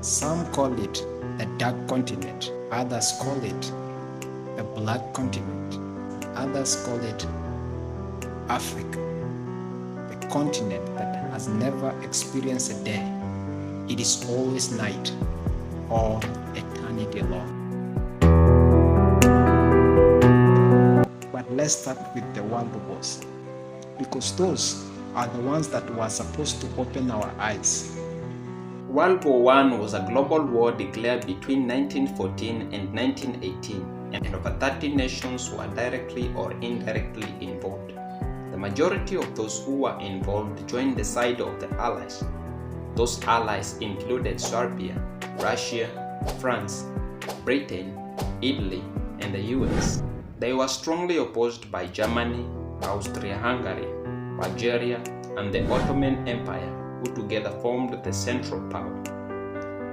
Some call it the dark continent, others call it the black continent, others call it Africa, the continent that has never experienced a day. It is always night or eternity long. But let's start with the world wars, because those are the ones that were supposed to open our eyes. World War I was a global war declared between 1914 and 1918, and over 30 nations were directly or indirectly involved. The majority of those who were involved joined the side of the Allies. Those allies included Serbia, Russia, France, Britain, Italy, and the US. They were strongly opposed by Germany, Austria-Hungary, Bulgaria, and the Ottoman Empire, who together formed the Central Power.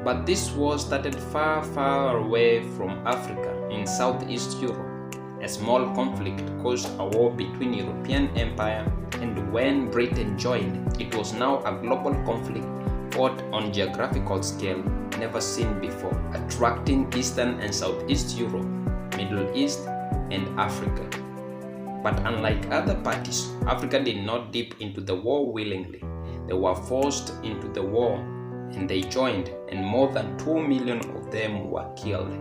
But this war started far, far away from Africa in Southeast Europe. A small conflict caused a war between European Empire, and when Britain joined, it was now a global conflict fought on geographical scale never seen before, attracting Eastern and Southeast Europe, Middle East, and Africa. But unlike other parties, Africa did not dip into the war willingly. They were forced into the war, and they joined, and more than 2 million of them were killed.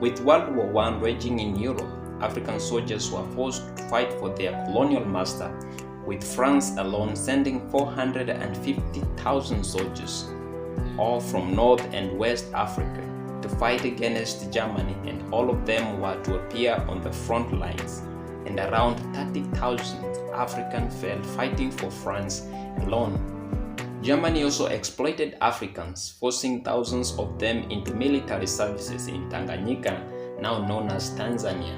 With World War I raging in Europe, African soldiers were forced to fight for their colonial master, with France alone sending 450,000 soldiers, all from North and West Africa, to fight against Germany, and all of them were to appear on the front lines, and around 30,000 Africans fell fighting for France alone. Germany also exploited Africans, forcing thousands of them into military services in Tanganyika, now known as Tanzania.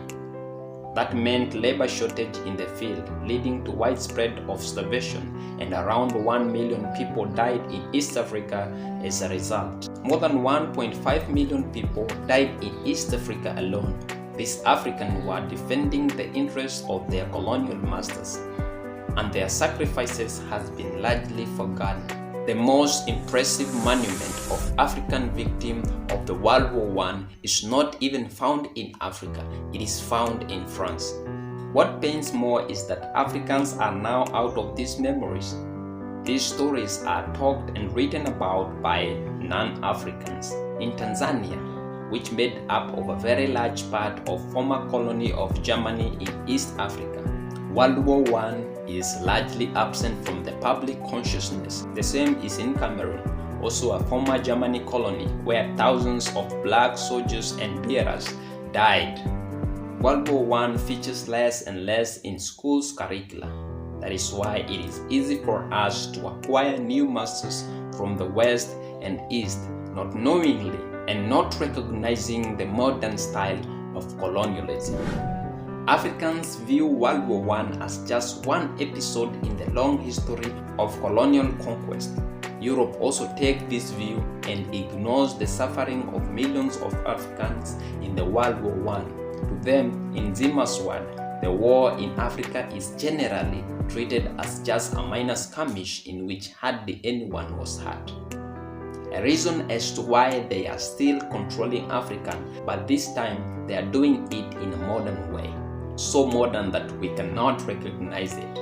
That meant labor shortage in the field, leading to widespread of starvation, and around 1 million people died in East Africa as a result. More than 1.5 million people died in East Africa alone. These Africans were defending the interests of their colonial masters, and their sacrifices has been largely forgotten. The most impressive monument of African victims of the World War I is not even found in Africa, it is found in France. What pains more is that Africans are now out of these memories. These stories are talked and written about by non-Africans. In Tanzania, which made up of a very large part of former colony of Germany in East Africa, World War I is largely absent from the public consciousness. The same is in Cameroon, also a former German colony where thousands of black soldiers and bearers died. World War I features less and less in schools' curricula. That is why it is easy for us to acquire new masters from the West and East, not knowingly and not recognizing the modern style of colonialism. Africans view World War I as just one episode in the long history of colonial conquest. Europe also takes this view and ignores the suffering of millions of Africans in the World War I. To them, in Zima's word, the war in Africa is generally treated as just a minor skirmish in which hardly anyone was hurt. A reason as to why they are still controlling Africa, but this time they are doing it in a modern way. So modern that we cannot recognize it.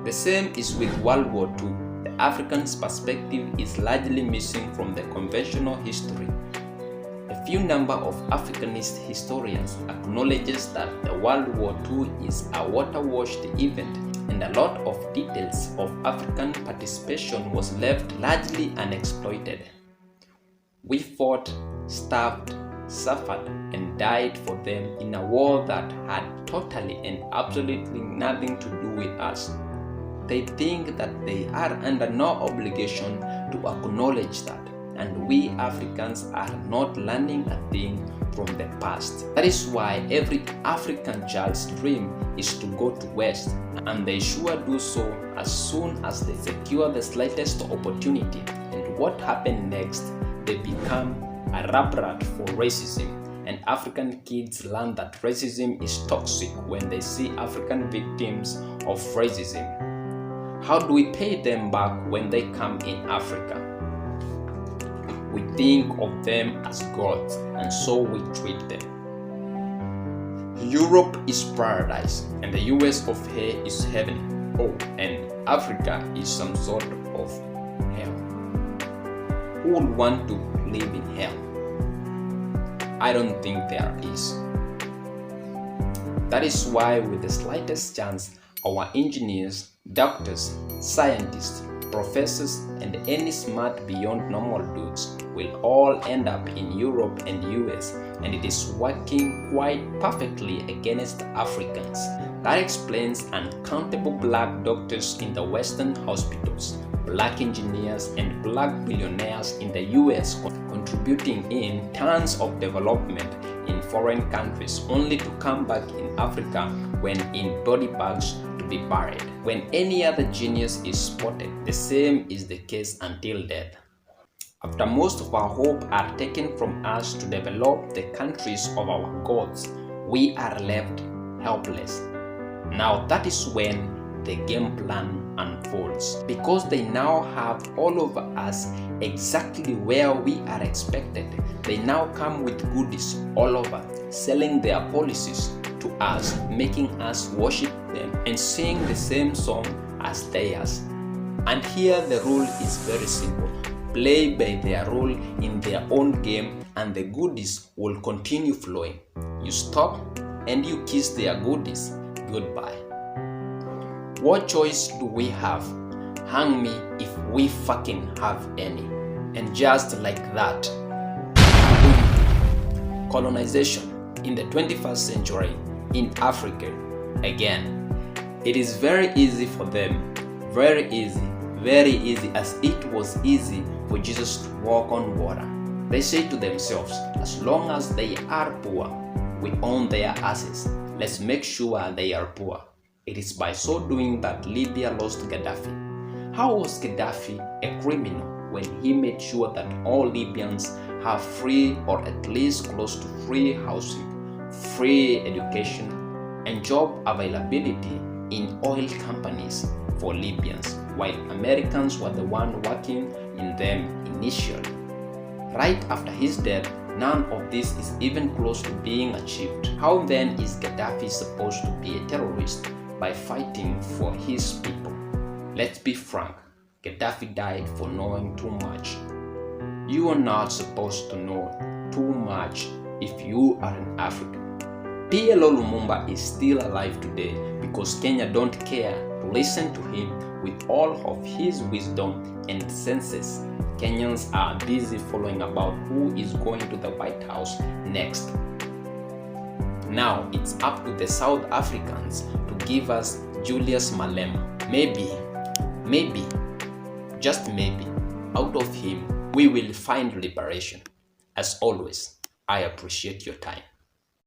The same is with World War II. The African's perspective is largely missing from the conventional history. A few number of Africanist historians acknowledges that the World War II is a water-washed event, and a lot of details of African participation was left largely unexploited. We fought, starved, suffered, and died for them in a war that had totally and absolutely nothing to do with us. They think that they are under no obligation to acknowledge that, and we Africans are not learning a thing from the past. That is why every African child's dream is to go to West, and they sure do so as soon as they secure the slightest opportunity. And what happened next? They become a rabrat for racism, and African kids learn that racism is toxic when they see African victims of racism. How do we pay them back when they come in Africa? we think of them as gods, and so we treat them. Europe is paradise, and the US of A is heaven. Oh, and Africa is some sort of hell. Who would want to live in hell? I don't think there is. That is why, with the slightest chance, our engineers, doctors, scientists, professors, and any smart beyond normal dudes will all end up in Europe and US, and it is working quite perfectly against Africans. That explains uncountable black doctors in the Western hospitals, black engineers, and black billionaires in the US contributing in tons of development in foreign countries, only to come back in Africa when in body bags to be buried. When any other genius is spotted, the same is the case until death. After most of our hope are taken from us to develop the countries of our gods, we are left helpless. Now that is when the game plan unfolds, because they now have all over us exactly where we are expected. They now come with goodies all over, selling their policies to us, making us worship them and sing the same song as theirs. And here the rule is very simple: play by their rule in their own game, and the goodies will continue flowing. You stop and you kiss their goodies goodbye. What choice do we have? Hang me if we fucking have any. And just like that, colonization in the 21st century in Africa again. It is very easy for them, very easy, as it was easy for Jesus to walk on water. They say to themselves, as long as they are poor, we own their asses. Let's make sure they are poor. It is by so doing that Libya lost Gaddafi. How was Gaddafi a criminal when he made sure that all Libyans have free, or at least close to free, housing, free education, and job availability in oil companies for Libyans, while Americans were the one working in them initially? Right after his death, none of this is even close to being achieved. How then is Gaddafi supposed to be a terrorist by fighting for his people? Let's be frank, Gaddafi died for knowing too much. You are not supposed to know too much if you are an African. PLO Lumumba is still alive today because Kenya don't care to listen to him with all of his wisdom and senses. Kenyans are busy following about who is going to the White House next. Now it's up to the South Africans to give us Julius Malema. Maybe, just maybe, out of him we will find liberation. As always, I appreciate your time.